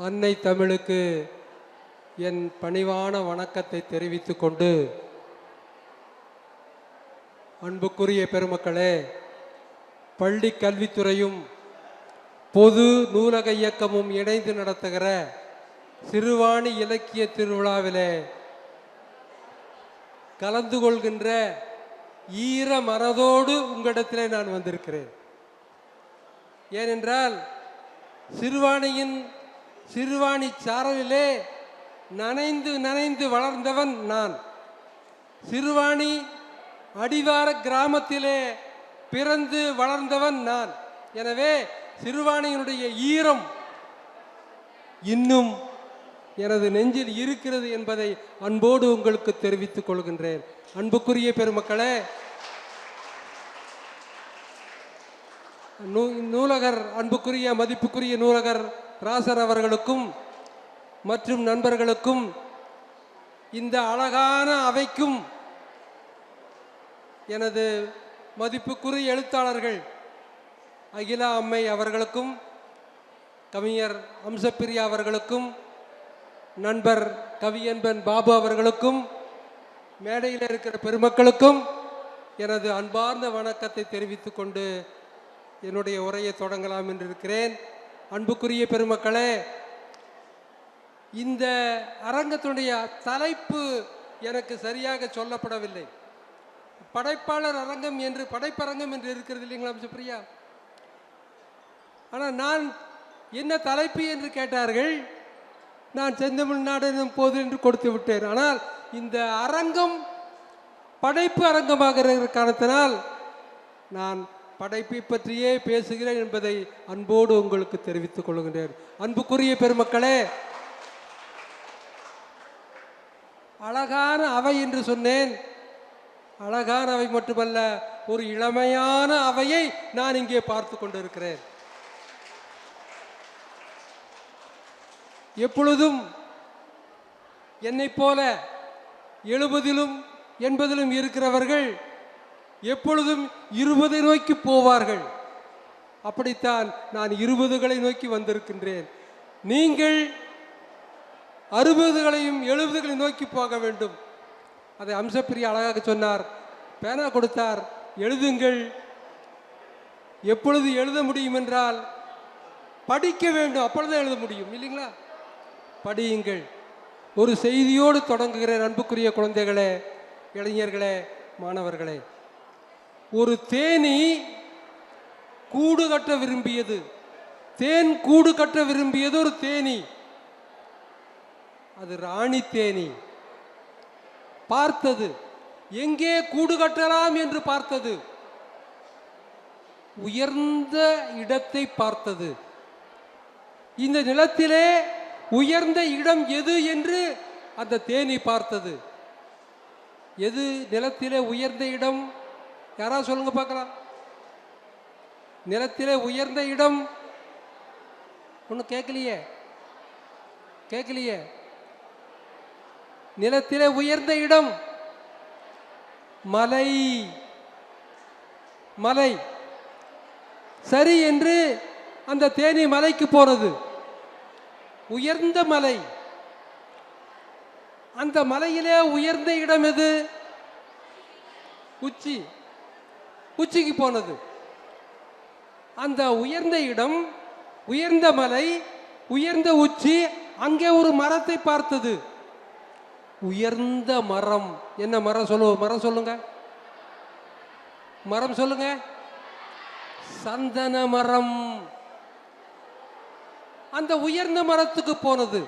அன்னை தமிழுக்கு என் பணிவான வணக்கத்தை தெரிவித்துக் கொண்டு, அன்புக்குரிய பெருமக்களே, பள்ளி கல்வித்துறையும் பொது நூலக இயக்கமும் இணைந்து நடத்துகிற சிறுவாணி இலக்கிய திருவிழாவிலே கலந்து கொள்கின்ற ஈர மனதோடு உங்களிடத்திலே நான் வந்திருக்கிறேன். ஏனென்றால் சிறுவாணி சாரலிலே நனைந்து நனைந்து வளர்ந்தவன் நான். சிறுவாணி அடிவார கிராமத்திலே பிறந்து வளர்ந்தவன் நான். எனவே சிறுவாணியினுடைய ஈரம் இன்னும் எனது நெஞ்சில் இருக்கிறது என்பதை அன்போடு உங்களுக்கு தெரிவித்துக் கொள்கின்றேன். அன்புக்குரிய பெருமக்களே, நூலகர் அன்புக்குரிய மதிப்புக்குரிய நூலகர் ராசர் அவர்களுக்கும் மற்றும் நண்பர்களுக்கும், இந்த அழகான அவைக்கும், எனது மதிப்புக்குரிய எழுத்தாளர்கள் அகிலா அம்மை அவர்களுக்கும், கவிஞர் அம்சப்பிரியா அவர்களுக்கும், நண்பர் கவியன்பன் பாபு அவர்களுக்கும், மேடையில் இருக்கிற பெருமக்களுக்கும் எனது அன்பார்ந்த வணக்கத்தை தெரிவித்துக் கொண்டு என்னுடைய உரையை தொடங்கலாம் என்று இருக்கிறேன். அன்புக்குரிய பெருமக்களே, இந்த அரங்கத்தினுடைய தலைப்பு எனக்கு சரியாக சொல்லப்படவில்லை. படைப்பாளர் அரங்கம் என்று, படைப்பரங்கம் என்று இருக்கிறது இல்லைங்களா அம்சப்பிரியா? ஆனால் நான் என்ன தலைப்பு என்று கேட்டார்கள். நான் செந்தமிழ்நாடு என்னும் போது என்று கொடுத்து விட்டேன். ஆனால் இந்த அரங்கம் படைப்பு அரங்கமாக இருக்கிற காரணத்தினால் நான் படைப்பை பற்றியே பேசுகிறேன் என்பதை அன்போடு உங்களுக்கு தெரிவித்துக் கொள்கின்றேன். அன்புக்குரிய பெருமக்களே, அழகான அவை என்று சொன்னேன். அழகான அவை மட்டுமல்ல, ஒரு இளமையான அவையை நான் இங்கே பார்த்து கொண்டிருக்கிறேன். எப்பொழுதும் என்னை போல 70லும் 80லும் இருக்கிறவர்கள் எப்பொழுதும் 20 நோக்கி போவார்கள். அப்படித்தான் நான் 20களை நோக்கி வந்திருக்கின்றேன். நீங்கள் 60களையும் 70களை நோக்கி போக வேண்டும். அதை அம்சப்பிரியா அழகாக சொன்னார். பேனா கொடுத்தார், எழுதுங்கள். எப்பொழுது எழுத முடியும் என்றால் படிக்க வேண்டும், அப்பொழுதுதான் எழுத முடியும் இல்லைங்களா? படியுங்கள். ஒரு செய்தியோடு தொடங்குகிறேன். அன்புக்குரிய குழந்தைகளே, இளைஞர்களே, மாணவர்களே, ஒரு தேனீ கூடு கட்ட விரும்பியது. தேன் கூடு கட்ட விரும்பியது ஒரு தேனீ. அது ராணி தேனீ. பார்த்தது, எங்கே கூடு கட்டலாம் என்று பார்த்தது. உயர்ந்த இடத்தை பார்த்தது. இந்த நிலத்திலே உயர்ந்த இடம் எது என்று அந்த தேனீ பார்த்தது. எது நிலத்திலே உயர்ந்த இடம்? யாராவது சொல்லுங்க பார்க்கலாம். நிலத்திலே உயர்ந்த இடம் ஒன்றும் கேட்கலையே. நிலத்திலே உயர்ந்த இடம் மலை. மலை. சரி என்று அந்த தேனீ மலைக்கு போனது. உயர்ந்த மலை. அந்த மலையிலே உயர்ந்த இடம் எது? உச்சி. உச்சிக்கு போனது. அந்த உயர்ந்த இடம், உயர்ந்த மலை, உயர்ந்த உச்சி, அங்கே ஒரு மரத்தை பார்த்தது. உயர்ந்த மரம். என்ன மரம்? மரம் சொல்லுங்க. மரம் சொல்லுங்க. சந்தன மரம். அந்த உயர்ந்த மரத்துக்கு போனது.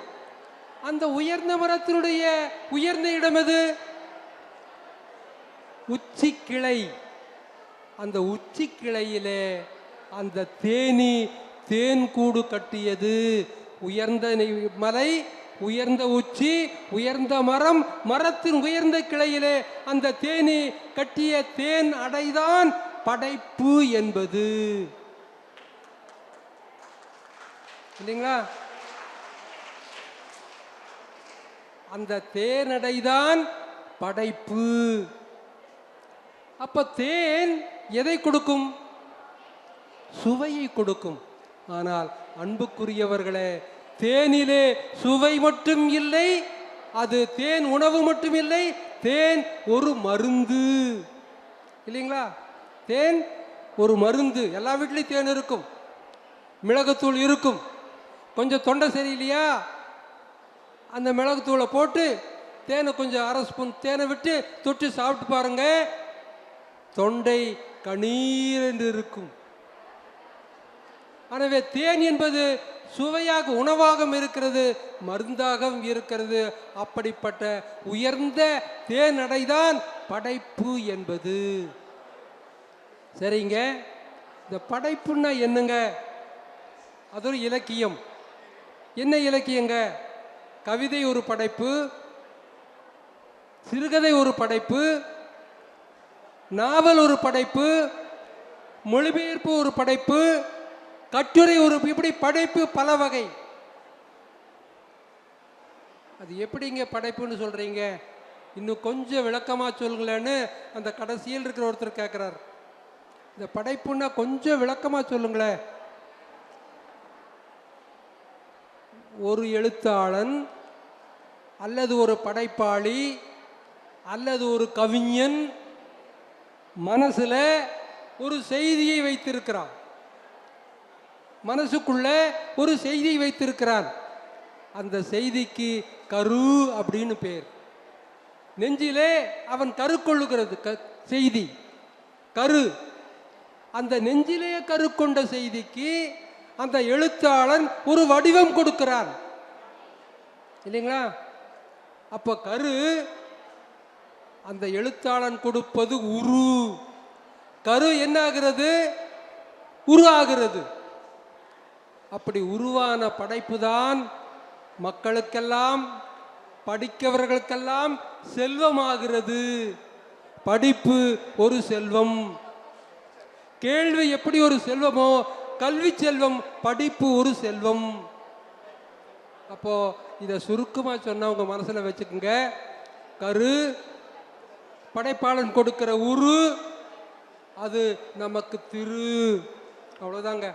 அந்த உயர்ந்த மரத்தினுடைய உயர்ந்த இடம் எது? உச்சி கிளை. அந்த உச்சி கிளையிலே அந்த தேனீ தேன் கூடு கட்டியது. உயர்ந்த மலை, உயர்ந்த உச்சி, உயர்ந்த மரம், மரத்தின் உயர்ந்த கிளையிலே அந்த தேனீ கட்டிய தேன் அடைதான் படைப்பு என்பது இல்லைங்களா? அந்த தேனடைதான் படைப்பு. அப்ப தேன் எதை கொடுக்கும்? சுவையை கொடுக்கும். ஆனால் அன்புக்குரியவர்களே, தேனிலே சுவை மட்டும் இல்லை, அது தேன் உணவு மட்டும் இல்லை, தேன் ஒரு மருந்து இல்லைங்களா? தேன் ஒரு மருந்து. எல்லா வீட்லையும் தேன் இருக்கும், மிளகுத்தூள் இருக்கும். கொஞ்சம் தொண்டை சரியில்லையா, அந்த மிளகுத்தூளை போட்டு தேனை கொஞ்சம் அரை ஸ்பூன் தேனை விட்டு தொட்டு சாப்பிட்டு பாருங்க, தொண்டை கணீர் என்று இருக்கும். எனவே தேன் என்பது சுவையாக உணவாக இருக்கிறது, மருந்தாகவும் இருக்கிறது. அப்படிப்பட்ட உயர்ந்த தேனடைதான் படைப்பு என்பது. சரிங்க, இந்த படைப்புன்னா என்னங்க? அது ஒரு இலக்கியம். என்ன இலக்கியங்க? கவிதை ஒரு படைப்பு, சிறுகதை ஒரு படைப்பு, நாவல் ஒரு படைப்பு, மொழிபெயர்ப்பு ஒரு படைப்பு, கட்டுரை ஒரு, இப்படி படைப்பு பல வகை. அது எப்படிங்க படைப்புன்னு சொல்றீங்க? இன்னும் கொஞ்சம் விளக்கமா சொல்லுங்களேன்னு அந்த கடைசியில் இருக்கிற ஒருத்தர் கேட்கிறார். இந்த படைப்புன்னா கொஞ்சம் விளக்கமா சொல்லுங்களேன். ஒரு எழுத்தாளன் அல்லது ஒரு படைப்பாளி அல்லது ஒரு கவிஞன் மனசுல ஒரு செய்தியை வைத்திருக்கிறான், மனசுக்குள்ள ஒரு செய்தியை வைத்திருக்கிறான். அந்த செய்திக்கு கரு அப்படின்னு பேர். நெஞ்சிலே அவன் கரு கொள்ளுகிறது செய்தி கரு. அந்த நெஞ்சிலே கரு கொண்ட செய்திக்கு அந்த எழுத்தாளன் ஒரு வடிவம் கொடுக்கிறான் இல்லைங்களா? அப்ப கரு அந்த எழுத்தாளன் கொடுப்பது உரு. கரு என்ன ஆகிறது? உரு ஆகிறது. அப்படி உருவான படைப்பு தான் மக்களுக்கெல்லாம், படிக்கவர்களுக்கெல்லாம் செல்வமாகிறது. படிப்பு ஒரு செல்வம். கேள்வி எப்படி ஒரு செல்வமோ, கல்வி செல்வம், படிப்பு ஒரு செல்வம். அப்போ இதை சுருக்கமா சொன்னா உங்க மனசுல வச்சுக்கோங்க. கரு, படைப்பாளன் கொடுக்கிற உரு, அது நமக்கு திரு. அவ்வளவுதாங்க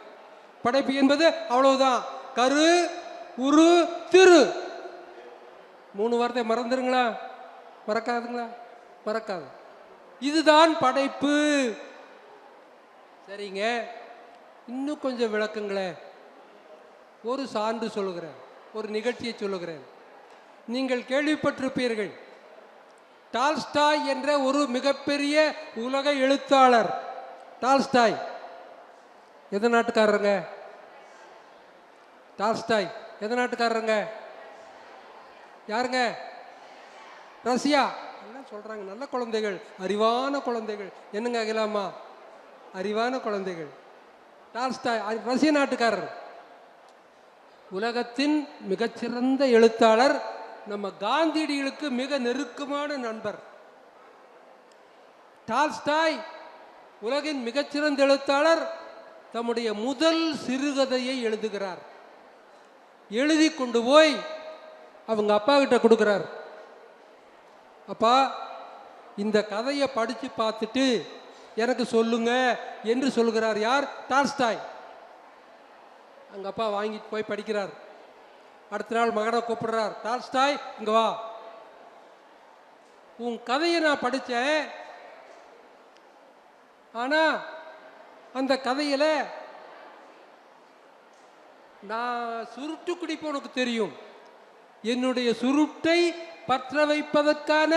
படைப்பு என்பது. அவ்வளவுதான். கரு, உரு, திரு. 3 வார்த்தை மறந்துருங்களா? மறக்காதுங்களா? மறக்காது. இதுதான் படைப்பு. சரிங்க, இன்னும் கொஞ்சம் விளக்குங்களேன். ஒரு சான்று சொல்லுகிறேன், ஒரு நிகழ்ச்சியை சொல்லுகிறேன். நீங்கள் கேள்விப்பட்டிருப்பீர்கள், டால்ஸ்டாய் என்ற ஒரு மிகப்பெரிய உலக எழுத்தாளர். டால்ஸ்டாய் எந்த நாட்டுக்காரருங்க? டால்ஸ்டாய் எந்த நாட்டுக்காரருங்க? யாருங்க? ரஷ்யா. எல்லாம் சொல்றாங்க நல்ல குழந்தைகள், அறிவான குழந்தைகள். என்னங்க அகிலாமா? அறிவான குழந்தைகள். டால்ஸ்டாய் ரஷ்ய நாட்டுக்காரர். உலகத்தின் மிகச்சிறந்த எழுத்தாளர். நம்ம காந்தியடிகளுக்கு மிக நெருக்கமான நண்பர். டால்ஸ்டாய் உலகின் மிகச்சிறந்த எழுத்தாளர். தம்முடைய முதல் சிறுகதையை எழுதுகிறார். எழுதி கொண்டு போய் அவங்க அப்பா கிட்ட கொடுக்கிறார். அப்பா, இந்த கதையை படித்து பார்த்துட்டு எனக்கு சொல்லுங்க என்று சொல்கிறார். யார்? டால்ஸ்டாய். அவங்க அப்பா வாங்கிட்டு போய் படிக்கிறார். அடுத்த நாள் மகனை கூப்பிடுறார். டால்ஸ்டாய், இங்க வா, உன் கதையை நான் படித்தேன். ஆனா அந்த கதையில நான் சுருட்டு குடிப்பு உனக்கு தெரியும். என்னுடைய சுருட்டை பற்ற வைப்பதற்கான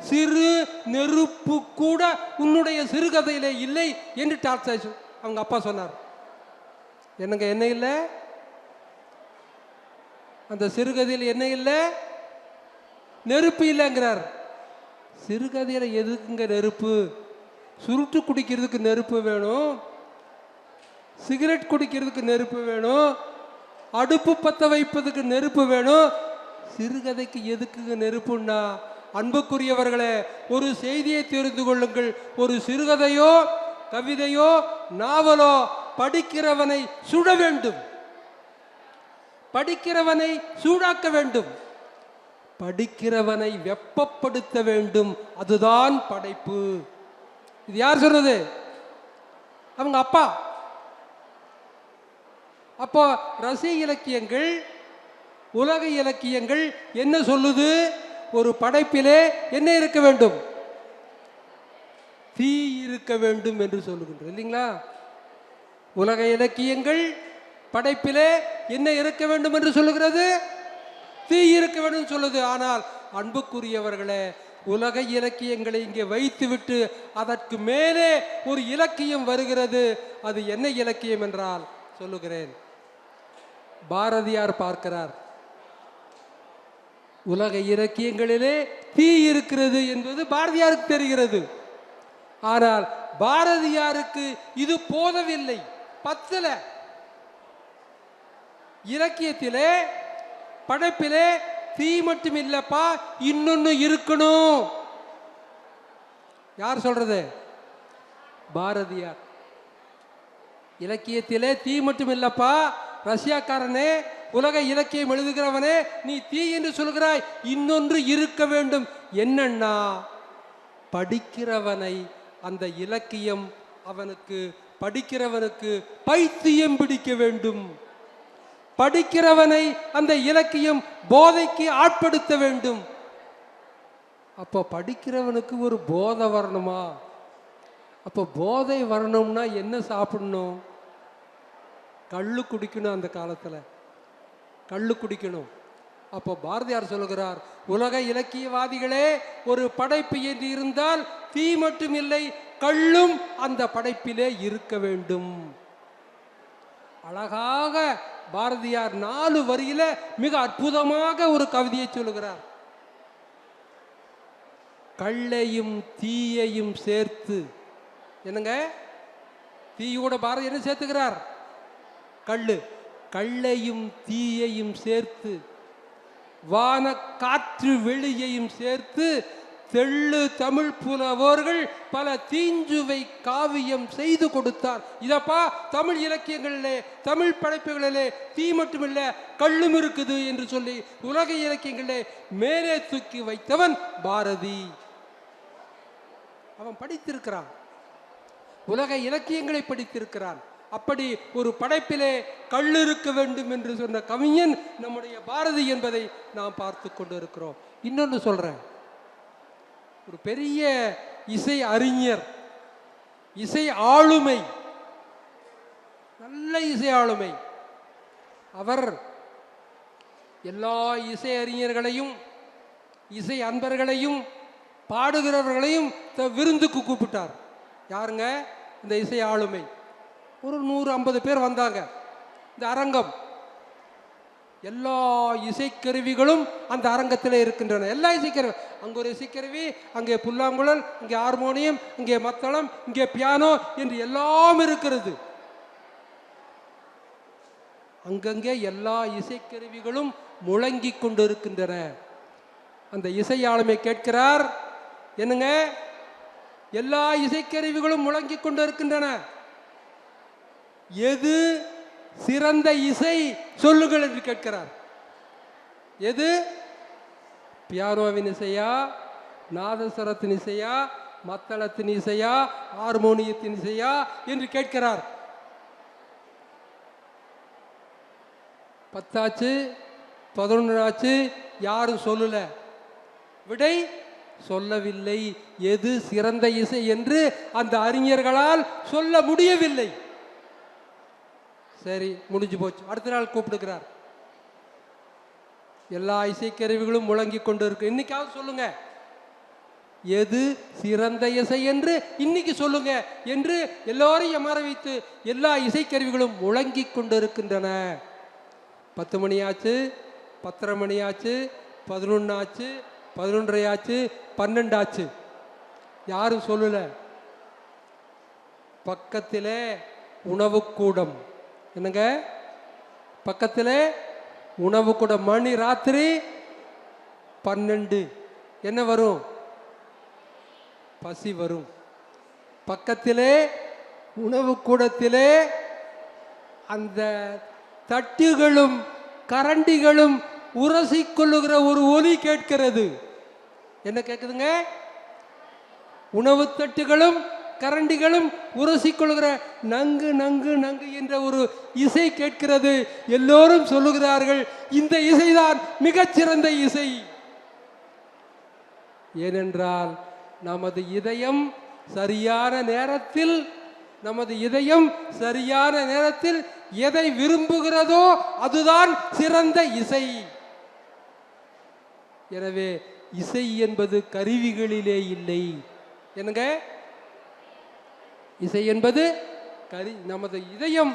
சிறு நெருப்பு கூட உன்னுடைய சிறுகதையிலே இல்லை என்று டால்ஸ்டாய் அவங்க அப்பா சொன்னார். என்னங்க, என்ன இல்லை? அந்த சிறுகதையில் என்ன இல்லை? நெருப்பு இல்லைங்கிறார். சிறுகதையில் எதுக்குங்க நெருப்பு? சுருட்டு குடிக்கிறதுக்கு நெருப்பு வேணும், சிகரெட் குடிக்கிறதுக்கு நெருப்பு வேணும், அடுப்பு பற்ற வைப்பதுக்கு நெருப்பு வேணும். சிறுகதைக்கு எதுக்குங்க நெருப்புன்னா? அன்புக்குரியவர்களே, ஒரு செய்தியை தெரிந்து கொள்ளுங்கள். ஒரு சிறுகதையோ கவிதையோ நாவலோ படிக்கிறவனை சுட வேண்டும், படிக்கிறவனை சூடாக்க வேண்டும், படிக்கிறவனை வெப்பப்படுத்த வேண்டும். அதுதான் படைப்பு. இது யார் சொன்னது? அவங்க அப்பா. அப்போ ரசிக இலக்கியங்கள் உலக இலக்கியங்கள் என்ன சொல்லுது? ஒரு படைப்பிலே என்ன இருக்க வேண்டும்? தீ இருக்க வேண்டும் என்று சொல்லுகின்றோம் இல்லைங்களா? உலக இலக்கியங்கள் படைப்பிலே என்ன இருக்க வேண்டும் என்று சொல்லுகிறது? தீ இருக்க வேண்டும் சொல்லுது. ஆனால் அன்புக்குரியவர்களே, உலக இலக்கியங்களை இங்கே வைத்துவிட்டு அதற்கு மேலே ஒரு இலக்கியம் வருகிறது. அது என்ன இலக்கியம் என்றால் சொல்லுகிறேன். பாரதியார் பார்க்கிறார், உலக இலக்கியங்களிலே தீ இருக்கிறது என்பது பாரதியாருக்கு தெரிகிறது. ஆனால் பாரதியாருக்கு இது போதவில்லை, பத்தல. இலக்கியத்திலே படைப்பிலே தீ மட்டும் இல்லப்பா, இன்னொன்னு இருக்கணும். யார் சொல்றது? பாரதியார். இலக்கியத்திலே தீ மட்டும் இல்லப்பா, ரஷ்யாக்காரனே, உலக இலக்கியம் எழுதுகிறவனே, நீ தீ என்று சொல்கிறாய், இன்னொன்று இருக்க வேண்டும். என்னன்னா, படிக்கிறவனை அந்த இலக்கியம் அவனுக்கு படிக்கிறவனுக்கு பைத்தியம் பிடிக்க வேண்டும். படிக்கிறவனை அந்த இலக்கியம் போதைக்கு ஆட்படுத்த வேண்டும். அப்போ படிக்கிறவனுக்கு ஒரு போதை வரணுமா? அப்போ போதை வரணும்னா என்ன சாப்பிடணும்? கள்ளு குடிக்கணும். அந்த காலத்தில் கள்ளு குடிக்கணும். அப்போ பாரதியார் சொல்லுகிறார், உலக இலக்கியவாதிகளே, ஒரு படைப்பு என்று இருந்தால் தீ மட்டும் இல்லை, கள்ளும் அந்த படைப்பிலே இருக்க வேண்டும். அழகாக பாரதியார் 4 வரியில மிக அற்புதமாக ஒரு கவிதையை சொல்லுகிறார். கள்ளையும் தீயையும் சேர்த்து, என்னங்க தீயோட பாரதி என்ன சேர்த்துக்கிறார்? கள்ளு. கள்ளையும் தீயையும் சேர்த்து, வான காற்று வெளியையும் சேர்த்து, தெள்ளு தமிழ் புலவர்கள் பல தீஞ்சுவை காவியம் செய்து கொடுத்தார். இதப்பா தமிழ் இலக்கியங்களிலே, தமிழ் படைப்புகளிலே தீ மட்டுமில்ல, கள்ளும் இருக்குது என்று சொல்லி உலக இலக்கியங்களிலே மேலே தூக்கி வைத்தவன் பாரதி. அவன் படித்திருக்கிறான், உலக இலக்கியங்களை படித்திருக்கிறான். அப்படி ஒரு படைப்பிலே கள்ளு இருக்க வேண்டும் என்று சொன்ன கவிஞன் நம்முடைய பாரதி என்பதை நாம் பார்த்து கொண்டு இருக்கிறோம். இன்னொன்று சொல்றேன், ஒரு பெரிய இசை அறிஞர், இசை ஆளுமை, நல்ல இசை ஆளுமை. அவர் எல்லா இசை அறிஞர்களையும், இசை அன்பர்களையும், பாடுகிறவர்களையும் விருந்துக்கு கூப்பிட்டார். யாருங்க? இந்த இசை ஆளுமை. ஒரு 150 பேர் வந்தாங்க. இந்த அரங்கம், எல்லா இசைக்கருவிகளும் அந்த அரங்கத்தில் இருக்கின்றன. எல்லா இசைக்கருவி, அங்கே ஒரு இசைக்கருவி, அங்கே புல்லாங்குழல், இங்கே ஹார்மோனியம், இங்கே மத்தளம், இங்கே பியானோ என்று எல்லாம் இருக்கிறது. அங்கங்கே எல்லா இசைக்கருவிகளும் முழங்கி கொண்டு இருக்கின்றன. அந்த இசை ஆளுமை கேட்கிறார், என்னங்க எல்லா இசைக்கருவிகளும் முழங்கி கொண்டு இருக்கின்றன, எது சிறந்த இசை சொல்லுங்கள் என்று கேட்கிறார். எது? பியானோவின் இசையா, நாதஸ்வரத்தின் இசையா, மத்தளத்தின் இசையா, ஹார்மோனியத்தின் இசையா என்று கேட்கிறார். 10 ஆச்சு, 11 ஆச்சு, யாரும் சொல்லல. விடை சொல்லவில்லை. எது சிறந்த இசை என்று அந்த அறிஞர்களால் சொல்ல முடியவில்லை. சரி, முடிஞ்சு போச்சு. அடுத்த நாள் கூப்பிடுகிறார். எல்லா இசைக்கருவிகளும் முழங்கி கொண்டு இருக்கு, இன்னைக்காவது சொல்லுங்க எது சிறந்த இசை என்று இன்னைக்கு சொல்லுங்க என்று எல்லோரையும் அமர வைத்து எல்லா இசைக்கருவிகளும் முழங்கி கொண்டு இருக்கின்றன. 10 மணி ஆச்சு, 10:30 மணி ஆச்சு, 11 ஆச்சு, 11:30 ஆச்சு, 12 ஆச்சு, யாரும் சொல்லல. பக்கத்திலே உணவு கூடம், என்னங்க பக்கத்திலே உணவு கூடம். மணி ராத்திரி 12. என்ன வரும்? பசி வரும். பக்கத்திலே உணவு கூடத்திலே அந்த தட்டுகளும் கரண்டிகளும் உரசிக்கொள்ளுகிற ஒரு ஒலி கேட்கிறது. என்ன கேட்குதுங்க? உணவு தட்டுகளும் கரண்டிகளும் உரசிக்கொள்கிற நங்கு நங்கு நங்கு என்ற ஒரு இசை கேட்கிறது. எல்லோரும் சொல்லுகிறார்கள் இந்த இசைதான் மிகச்சிறந்த இசை. ஏனென்றால் நமது இதயம் சரியான நேரத்தில் எதை விரும்புகிறதோ அதுதான் சிறந்த இசை. எனவே இசை என்பது கருவிகளிலே இல்லை. என்னங்க, இசை என்பது நமது இதயம்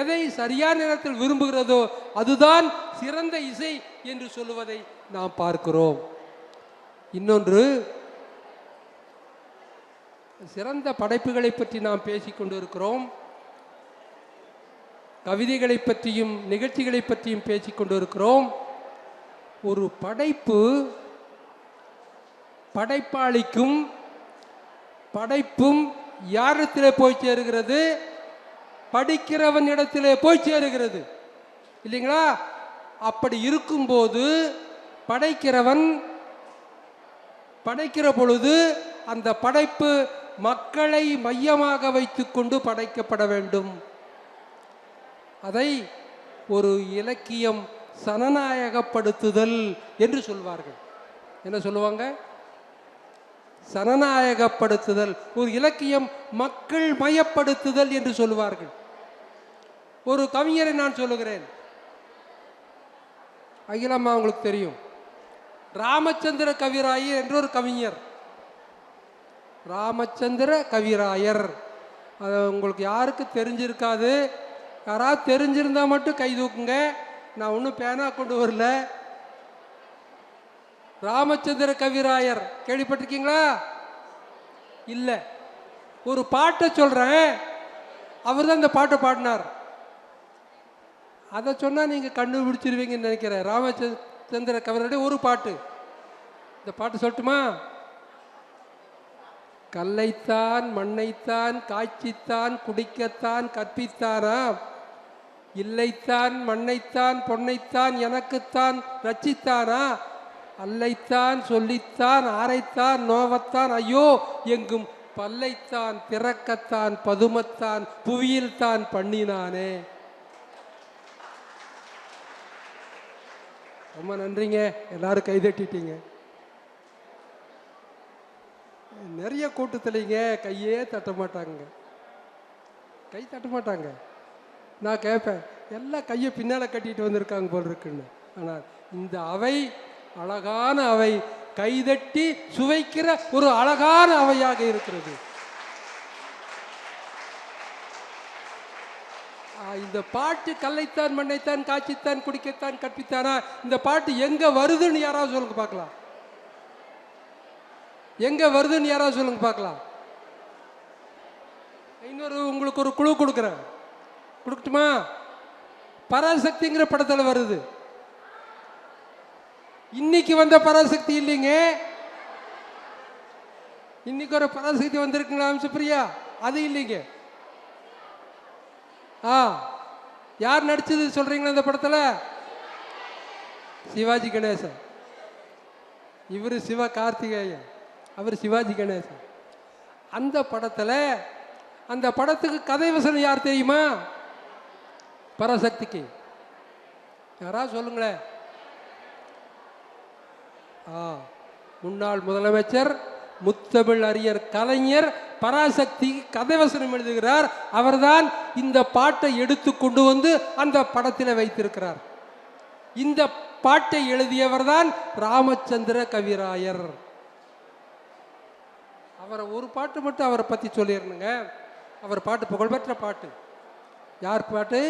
எதை சரியான நேரத்தில் விரும்புகிறதோ அதுதான் சிறந்த இசை என்று சொல்லுவதை நாம் பார்க்கிறோம். இன்னொன்று, சிறந்த படைப்புகளை பற்றி நாம் பேசிக்கொண்டு இருக்கிறோம். கவிதைகளை பற்றியும் நிகழ்ச்சிகளை பற்றியும் பேசிக்கொண்டு இருக்கிறோம். ஒரு படைப்பு படைப்பாளிக்கும் படைப்பும் யாரிடத்திலே போய் சேருகிறது? படிக்கிறவன் இடத்திலே போய் சேருகிறது, இல்லைங்களா? அப்படி இருக்கும்போது படைக்கிறவன் படைக்கிற பொழுது அந்த படைப்பு மக்களை மையமாக வைத்துக்கொண்டு படைக்கப்பட வேண்டும். அதை ஒரு இலக்கியம் சனநாயகப்படுத்துதல் என்று சொல்வார்கள். என்ன சொல்லுவாங்க? சனநாயகப்படுத்துதல். ஒரு இலக்கியம் மக்கள் மயப்படுத்துதல் என்று சொல்லுவார்கள். ஒரு கவிஞரை நான் சொல்லுகிறேன். அகிலம்மா உங்களுக்கு தெரியும், ராமச்சந்திர கவிராயர் என்ற ஒரு கவிஞர். ராமச்சந்திர கவிராயர், அது உங்களுக்கு யாருக்கு தெரிஞ்சிருக்காது. யாராவது தெரிஞ்சிருந்தா மட்டும் கை தூக்குங்க. நான் ஒன்றும் பேனா கொண்டு வரல. ராமச்சந்திர கவிராயர் கேள்விப்பட்டிருக்கீங்களா? இல்லை. ஒரு பாட்டை சொல்றேன், அவர் தான் இந்த பாட்டை பாடினார். அதை சொன்னா நீங்க கண்டுபிடிச்சிருவீங்கன்னு நினைக்கிறேன். ராமச்சந்திர கவிராயருடைய ஒரு பாட்டு, இந்த பாட்டு சொல்லட்டுமா? கல்லைத்தான் மண்ணைத்தான் காய்ச்சித்தான் குடிக்கத்தான் கற்பித்தானா, இல்லைத்தான் மண்ணைத்தான் பொன்னைத்தான் எனக்குத்தான் ரச்சித்தானா, அல்லைத்தான் சொல்லித்தான் ஆரைத்தான் நோவத்தான் ஐயோ எங்கும் பல்லைத்தான் திறக்கத்தான் பதுமத்தான் புவியில் தான் பண்ணினானே. ரொம்ப நன்றிங்க, எல்லாரும் கைதட்டிட்டீங்க. நிறைய கூட்டத்திலைங்க கையே தட்ட மாட்டாங்க, கை தட்ட மாட்டாங்க. நான் கேட்பேன், எல்லாம் கையை பின்னால கட்டிட்டு வந்திருக்காங்க போல் இருக்குன்னு. ஆனால் இந்த அவை அழகான அவை, கைதட்டி சுவைக்கிற ஒரு அழகான அவையாக இருக்கிறது. இந்த பாட்டு கல்லைத்தான் மண்ணைத்தான் காய்ச்சித்தான் குடிக்கத்தான் கற்பித்தானா, இந்த பாட்டு எங்க வருதுன்னு யாராவது சொல்லுங்க பார்க்கலாம். எங்க வருதுன்னு யாராவது சொல்லுங்க பார்க்கலாம். இன்னொரு உங்களுக்கு ஒரு குழு கொடுக்குறேன், கொடுக்கட்டுமா? பராசக்திங்கிற படத்துல வருது. இன்னைக்கு வந்த பராசக்தி இல்லைங்க, இன்னைக்கு ஒரு பராசக்தி வந்திருக்குங்களா அம்சப்பிரியா? அது இல்லைங்க. யார் நடிச்சது சொல்றீங்களா அந்த படத்துல? சிவாஜி கணேசன். இவரு சிவ கார்த்திகேயன், அவர் சிவாஜி கணேசன். அந்த படத்துல, அந்த படத்துக்கு கதை வசனம் யார் தெரியுமா? பராசக்திக்கு. யாராவது சொல்லுங்களேன். முன்னாள் முதலமைச்சர் முத்தமிழ் அறிஞர் கலைஞர் பராசக்தி கதை வசனம் எழுதுகிறார். அவர்தான் இந்த பாட்டை எடுத்து கொண்டு வந்து அந்த படத்தில் வைத்திருக்கிறார். இந்த பாட்டை எழுதியவர் தான் ராமச்சந்திர கவிராயர். அவரை ஒரு பாட்டு மட்டும் அவரை பற்றி சொல்லிடணுங்க. அவர் பாட்டு புகழ்பெற்ற பாட்டு. யார் பாட்டு?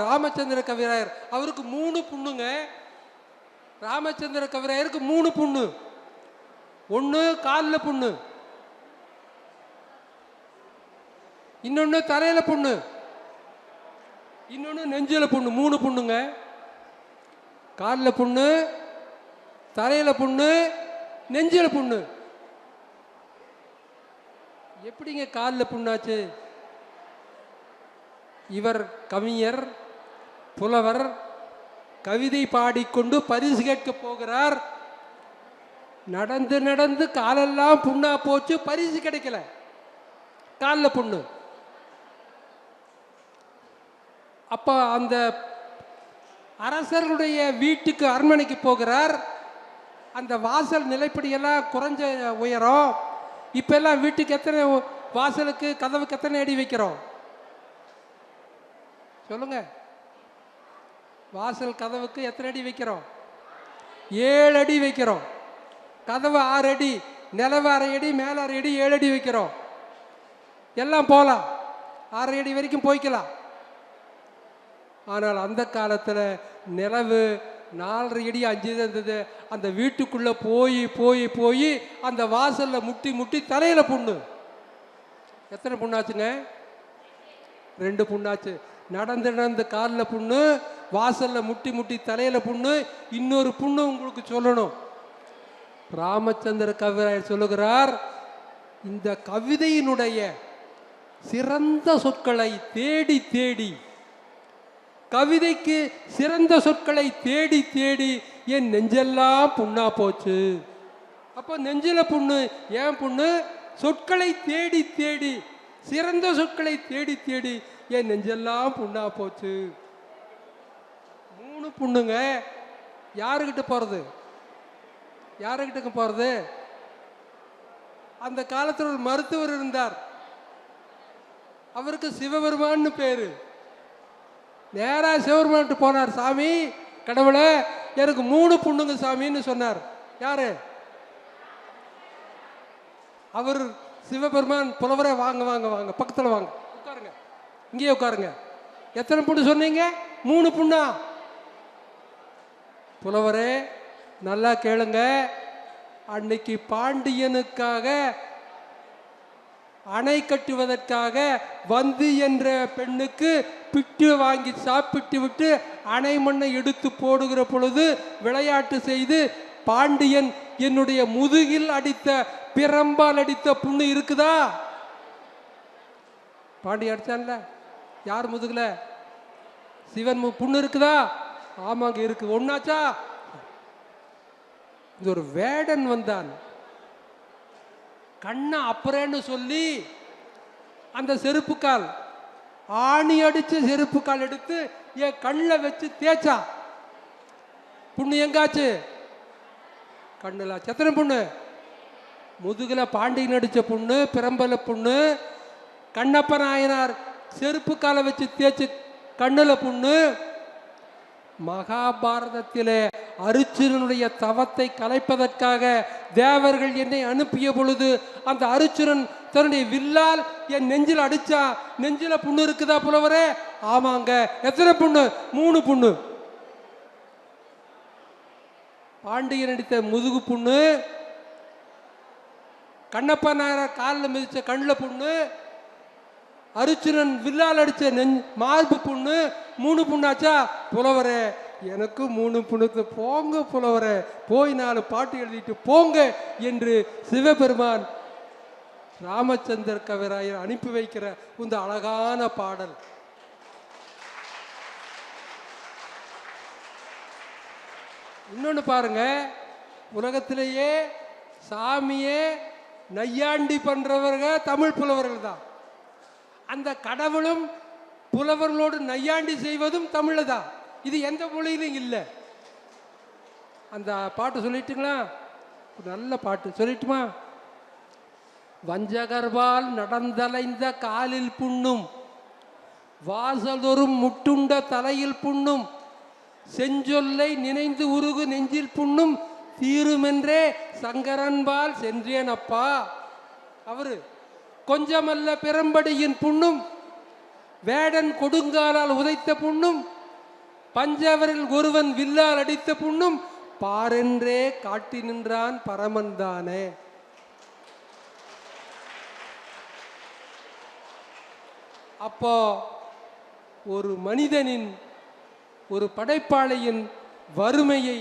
ராமச்சந்திர கவிராயர். அவருக்கு 3 பொண்ணுங்க. ராமச்சந்திர கவிராயருக்கு 3 பொண்ணு. ஒன்று காலில் பொண்ணு, இன்னொன்று தலையில பொண்ணு, இன்னொன்று நெஞ்சில பொண்ணு. 3 பொண்ணுங்க. காலில் பொண்ணு, தலையில பொண்ணு, நெஞ்சில பொண்ணு. எப்படிங்க காலில் பொண்ணாச்சு? இவர் கவிஞர், புலவர், கவிதை பாடிக்கொண்டு பரிசு கேட்க போகிறார். நடந்து நடந்து காலெல்லாம் புண்ணா போச்சு, பரிசு கிடைக்கல, காலில் புண்ணு. அப்ப அந்த அரசர்களுடைய வீட்டுக்கு அரண்மனைக்கு போகிறார். அந்த வாசல் நிலைப்படியெல்லாம் குறைஞ்ச உயரம். இப்ப எல்லாம் வீட்டுக்கு எத்தனை வாசலுக்கு கதவுக்கு எத்தனை அடி வைக்கிறோம் சொல்லுங்க? வாசல் கதவுக்கு எத்தனை அடி வைக்கிறோம்? 7 அடி வைக்கிறோம். கதவு 6 அடி, நிலவு 1/2 அடி, மேல 1/2 அடி, 7 அடி வைக்கிறோம். எல்லாம் போகலாம், 6 அடி வரைக்கும் போய்க்கலாம். ஆனால் அந்த காலத்தில் நிலவு 4 அடி 5 இருந்தது. அந்த வீட்டுக்குள்ள போய் போய் போய் அந்த வாசல்ல முட்டி முட்டி தலையில புண்ணு. எத்தனை புண்ணாச்சுங்க? 2 புண்ணாச்சு. நடந்து நடந்து காலில் புண்ணு, வாசல்ல முட்டி முட்டி தலையில புண்ணு. இன்னொரு புண்ணு உங்களுக்கு சொல்லணும். ராமச்சந்திர கவிராயர் சொல்லுகிறார், இந்த கவிதையினுடைய சிறந்த சொற்களை தேடி தேடி, கவிதைக்கு சிறந்த சொற்களை தேடி தேடி என் நெஞ்செல்லாம் புண்ணா போச்சு. அப்போ நெஞ்சில புண்ணு. ஏன் புண்ணு? சொற்களை தேடி தேடி, சிறந்த சொற்களை தேடி தேடி என் நெஞ்செல்லாம் புண்ணா போச்சு. 3 புண்ணுங்க. யாருக்கிட்ட போறது? யாருக்கிட்ட போறது? அந்த காலத்தில் ஒரு மருத்துவர் இருந்தார். அவருக்கு சிவபெருமான்னு பேரு. நேரா சிவபெருமான்ட்டு போனார். சாமி, கடவுளே, எனக்கு 3 புண்ணுங்க சாமின்னு சொன்னார். யாரு? அவர் சிவபெருமான். புலவரே, வாங்க வாங்க வாங்க, பக்கத்தில் வாங்க, உட்காருங்க, இங்கேயே உட்காருங்க. எத்தனை புண்ணு சொன்னீங்க? 3 புண்ணா? புலவரே, நல்லா கேளுங்க. அன்னைக்கு பாண்டியனுக்காக அணை கட்டுவதற்காக வந்து என்ற பெண்ணுக்கு பிட்டு வாங்கி சாப்பிட்டு விட்டு அணை மண்ணை எடுத்து போடுகிற பொழுது விளையாட்டு செய்து பாண்டியன் என்னுடைய முதுகில் அடித்த, பிரம்பால் அடித்த புண்ணு இருக்குதா? பாண்டியன் அடிச்சான்ல, யார் முதுகுல? சிவன் புண்ணு இருக்குதா? ஆமாங்க இருக்கு. ஒன்னாச்சா? இது ஒரு வேடன் வந்தான். கண்ணை அப்புறேன்னு சொல்லி அந்த செருப்பு கால், ஆணி அடிச்ச செருப்பு கால் எடுத்து என் கண்ணில் வச்சு தேய்ச்சா. புண்ணு எங்காச்சு? கண்ணுல. எத்தனை புண்ணு? முதுகுல பாண்டியன் அடிச்ச புண்ணு, பிரம்பல புண்ணு. கண்ணப்ப நாயனார் செருப்பு காலை வச்சு தேய்ச்சி கண்ணுல புண்ணு. மகாபாரதத்திலே அருச்சுரனுடைய தவத்தை கலைப்பதற்காக தேவர்கள் என்னை அனுப்பிய பொழுது அந்த அருச்சுரன் தன்னுடைய வில்லால் என் நெஞ்சில் அடிச்சா. நெஞ்சில புண்ணு இருக்குதா புலவரே? ஆமாங்க. எத்தனை புண்ணு? 3 புண்ணு. பாண்டியன் அடித்த முதுகு புண்ணு, கண்ணப்ப நாயனார் காலில் மிதிச்ச கண்ணில் புண்ணு, அருச்சுரன் வில்லால் அடிச்ச மார்பு புண்ணு. 3 புண்ணாச்சா? புலவரே, எனக்கு 3 புண்ணுக்கு. போங்க புலவரே, போய் 4 பாட்டு எழுதிட்டு போங்க என்று சிவபெருமான் ராமச்சந்திர கவிராயர் அனுப்பி வைக்கிற இந்த அழகான பாடல். இன்னொன்னு பாருங்க, உலகத்திலேயே சாமியே நையாண்டி பண்றவர்கள் தமிழ் புலவர்கள் தான். அந்த கடவுளும் புலவர்களோடு நையாண்டி செய்வதும் தமிழ் தான். இது எந்த மொழியிலும் இல்லை. அந்த பாட்டு சொல்லிட்டுங்களா? நல்ல பாட்டு சொல்லிட்டுமா? வஞ்சகர்வால் நடந்தலைந்த காலில் புண்ணும், வாசலொரும் முட்டுண்ட தலையில் புண்ணும், செஞ்சொல்லை நினைந்து உருகு நெஞ்சில் புண்ணும், தீருமென்றே சங்கரன்பால் சென்றேன் அப்பா. அவரு கொஞ்சமல்ல பிரம்படியின் புண்ணும், வேடன் கொடுங்காலால் உதைத்த புண்ணும், பஞ்சவரில் ஒருவன் வில்லால் அடித்த புண்ணும், பாரென்றே காட்டி நின்றான் பரமன் தானே. அப்போ ஒரு மனிதனின், ஒரு படைப்பாளியின் வறுமையை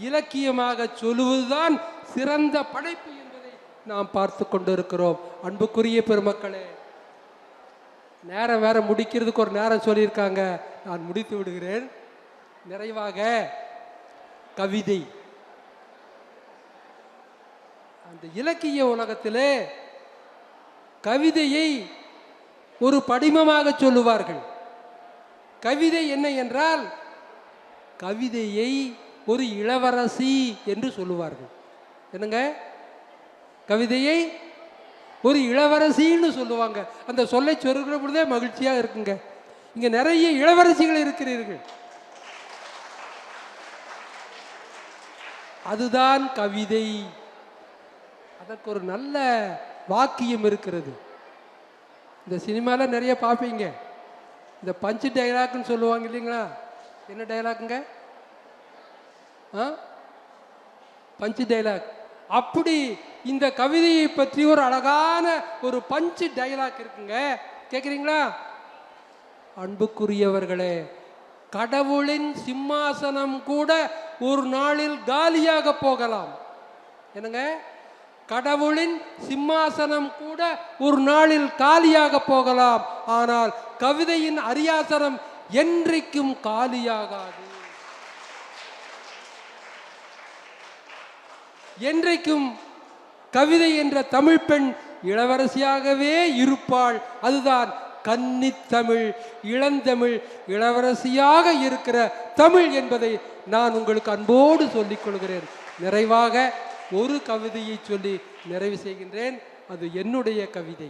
இலக்கியமாக சொல்லுவதுதான் சிறந்த படைப்பு என்பதை நாம் பார்த்து கொண்டிருக்கிறோம். அன்புக்குரிய பெருமக்களே, நேரம் வேற முடிக்கிறதுக்கு ஒரு நேரம் சொல்லியிருக்காங்க. நான் முடித்து விடுகிறேன். நிறைவாக கவிதை அந்த இலக்கிய உலகத்திலே கவிதையை ஒரு படிமமாக சொல்லுவார்கள். கவிதை என்ன என்றால் கவிதையை ஒரு இளவரசி என்று சொல்லுவார்கள். என்னங்க, கவிதையை ஒரு இளவரசின்னு சொல்லுவாங்க. அந்த சொல்லை சொல்கிற பொழுதே மகிழ்ச்சியாக இருக்குங்க. இங்க நிறைய இளவரசிகள் இருக்கிறீர்கள். அதுதான் கவிதை. அதற்கு ஒரு நல்ல வாக்கியம் இருக்கிறது. இந்த சினிமாவில் நிறைய பார்ப்பீங்க, இந்த பஞ்சு டைலாக்னு சொல்லுவாங்க இல்லைங்களா? என்ன டைலாக்குங்க? பஞ்சு டைலாக். அப்படி இந்த கவிதையை பற்றி ஒரு அழகான ஒரு பஞ்சு டைலாக் இருக்குங்க. கேட்குறீங்களா? அன்புக்குரியவர்களே, கடவுளின் சிம்மாசனம் கூட ஒரு நாளில் காலியாக போகலாம். என்னங்க, கடவுளின் சிம்மாசனம் கூட ஒரு நாளில் காலியாக போகலாம். ஆனால் கவிதையின் அரியாசனம் என்றைக்கும் காலியாகாது. என்றைக்கும் கவிதை என்ற தமிழ் பெண் இளவரசியாகவே இருப்பாள். அதுதான் கன்னித்தமிழ், இளந்தமிழ், இளவரசியாக இருக்கிற தமிழ் என்பதை நான் உங்களுக்கு அன்போடு சொல்லிக் கொள்கிறேன். நிறைவாக ஒரு கவிதையை சொல்லி நிறைவு செய்கின்றேன். அது என்னுடைய கவிதை.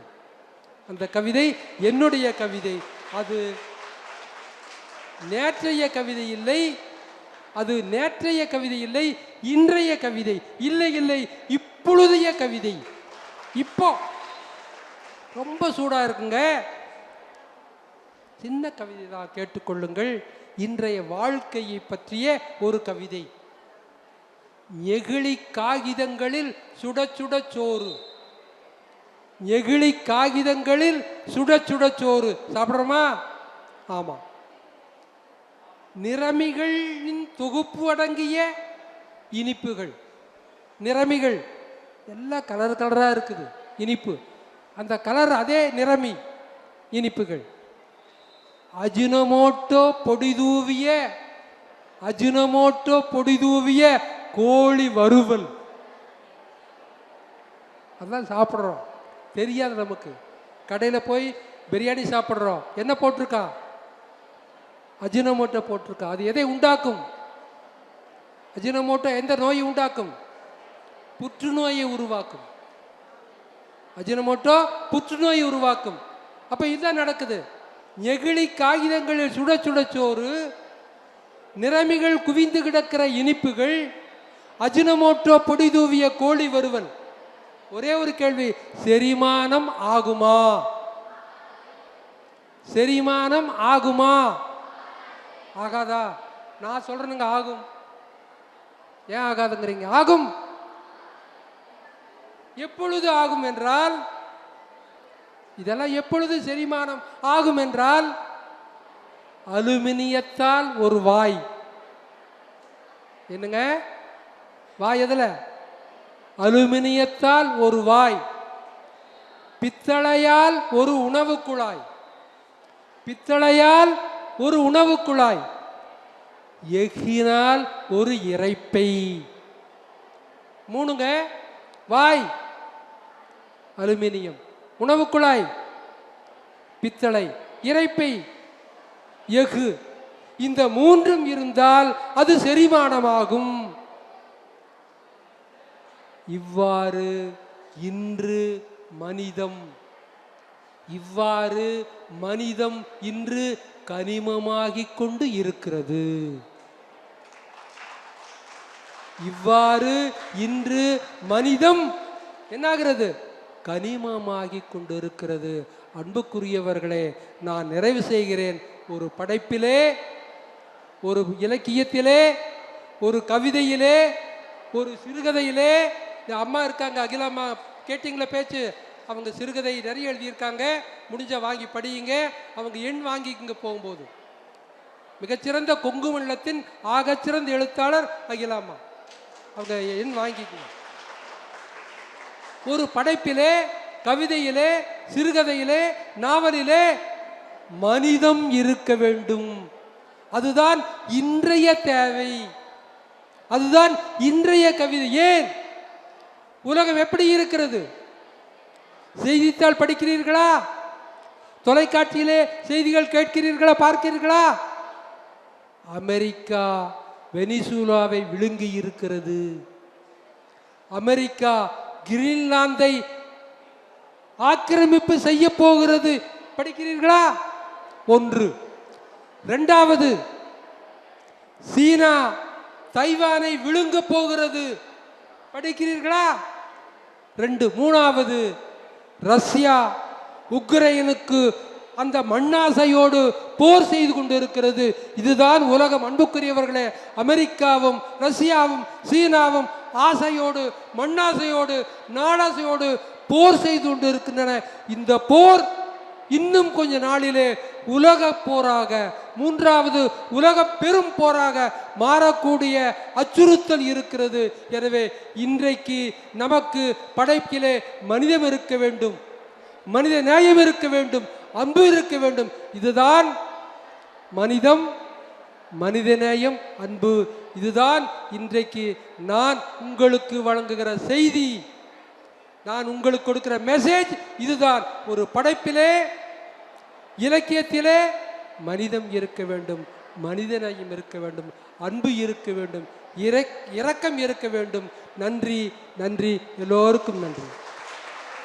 அந்த கவிதை என்னுடைய கவிதை. அது நேற்றைய கவிதை இல்லை, அது நேற்றைய கவிதை இல்லை, இன்றைய கவிதை இல்லை, இல்லை இப்பொழுதைய கவிதை. இப்போ ரொம்ப சூடா இருக்குங்க. சின்ன கவிதை தான், கேட்டுக்கொள்ளுங்கள். இன்றைய வாழ்க்கையை பற்றிய ஒரு கவிதை. நெகிழி காகிதங்களில் சுட சுட சோறு. நெகிழி காகிதங்களில் சுட சுட சோறு சாப்பிட்றோமா? ஆமா. நிறமிகளின் தொகுப்பு அடங்கிய இனிப்புகள். நிறமிகள் எல்லாம் கலர் கலராக இருக்குது. இனிப்பு அந்த கலர், அதே நிறமி இனிப்புகள். அஜினமோட்டோ பொடிதூவிய, அஜினமோட்டோ பொடிதூவிய கோழி வறுவல். அதான் சாப்பிட்றோம். தெரியாது நமக்கு. கடையில் போய் பிரியாணி சாப்பிட்றோம், என்ன போட்டிருக்கா? அஜினமோட்டோ போட்டிருக்கா. அது எதை உண்டாக்கும்? அஜினமோட்டோ எந்த நோயை உண்டாக்கும்? புற்றுநோயை உருவாக்கும். அஜினமோட்டோ புற்றுநோயை உருவாக்கும். அப்ப இதுதான் நடக்குது. நெகிழி காகிதங்களில் சுட சுட சோறு, நிறமிகள் குவிந்து கிடக்கிற இனிப்புகள், அஜினமோட்டோ பொடி தூவிய கோழி வறுவல். ஒரே ஒரு கேள்வி, செரிமானம் ஆகுமா? செரிமானம் ஆகுமா? ஆகாதா? நான் சொல்றேனுங்க, ஆகும். ஏன் ஆகாதுங்கிறீங்க? ஆகும். எப்பொழுது ஆகும் என்றால், இதெல்லாம் எப்பொழுது செரிமானம் ஆகும் என்றால், அலுமினியத்தால் ஒரு வாய். என்னங்க வாய்? எதுல? அலுமினியத்தால் ஒரு வாய். பித்தளையால் ஒரு உணவு குழாய். பித்தளையால் ஒரு உணவு குழாய். எஃகினால் ஒரு இரைப்பை. மூணுங்க. வாய் அலுமினியம், உணவு குழாய் பித்தளை, இரைப்பை எஃகு. இந்த மூன்றும் இருந்தால் அது செரிமானமாகும். இவ்வாறு இன்று மனிதம், இவ்வாறு மனிதம் இன்று கனிமமாகிக் கொண்டு இருக்கிறது. இவ்வாறு இன்று மனிதம் என்னாகிறது? கனிமமாகிக் கொண்டிருக்கிறது. அன்புக்குரியவர்களே, நான் நிறைவு செய்கிறேன். ஒரு படைப்பிலே, ஒரு இலக்கியத்திலே, ஒரு கவிதையிலே, ஒரு சிறுகதையிலே, அம்மா இருக்காங்க, அகிலாம்மா, கேட்டிங்களா பேச்சு? அவங்க சிறுகதை நிறைய எழுதியிருக்காங்க. முடிஞ்ச வாங்கி படியுங்க. அவங்க எண் வாங்கிக்குங்க போகும்போது. மிகச்சிறந்த கொங்கு மண்டலத்தின் ஆகச்சிறந்த எழுத்தாளர் அகிலாம்மா. அவங்க எண் வாங்கிக்குங்க. ஒரு படைப்பிலே, கவிதையிலே, சிறுகதையிலே, நாவலிலே மனிதம் இருக்க வேண்டும். அதுதான் இன்றைய தேவை. அதுதான் இன்றைய கவிதை. ஏன் உலகம் எப்படி இருக்கிறது? செய்தித்தாள் படிக்கிறீர்களா? தொலைக்காட்சியிலே செய்திகள் கேட்கிறீர்களா, பார்க்கிறீர்களா? அமெரிக்கா வெனிசுலாவை விழுங்கி இருக்கிறது. அமெரிக்கா கிரீன்லாந்தை ஆக்கிரமிப்பு செய்ய போகிறது. படிக்கிறீர்களா? ஒன்று. இரண்டாவது, சீனா தைவானை விழுங்க போகிறது. படிக்கிறீர்களா? ரெண்டு. மூணாவது, ரஷ்யா உக்ரைனுக்கு அந்த மண்ணாசையோடு போர் செய்து கொண்டு இருக்கிறது. இதுதான் உலகம். அன்புக்குரியவர்களே, அமெரிக்காவும் ரஷ்யாவும் சீனாவும் ஆசையோடு, மண்ணாசையோடு, நாடாசையோடு போர் செய்து கொண்டு இருக்கின்றன. இந்த போர் இன்னும் கொஞ்ச நாளிலே உலக போராக, மூன்றாவது உலக பெரும் போராக மாறக்கூடிய அச்சுறுத்தல் இருக்கிறது. எனவே இன்றைக்கு நமக்கு படைப்பிலே மனிதம் இருக்க வேண்டும், மனித நேயம் இருக்க வேண்டும், அன்பு இருக்க வேண்டும். இதுதான் மனிதம், மனிதநேயம், அன்பு. இதுதான் இன்றைக்கு நான் உங்களுக்கு வழங்குகிற செய்தி, நான் உங்களுக்கு கொடுக்கிற மெசேஜ். இதுதான். ஒரு படைப்பிலே, இலக்கியத்திலே மனிதம் இருக்க வேண்டும், மனிதநேயம் இருக்க வேண்டும், அன்பு இருக்க வேண்டும், இரக்கம் இருக்க வேண்டும். நன்றி, நன்றி, எல்லோருக்கும் நன்றி.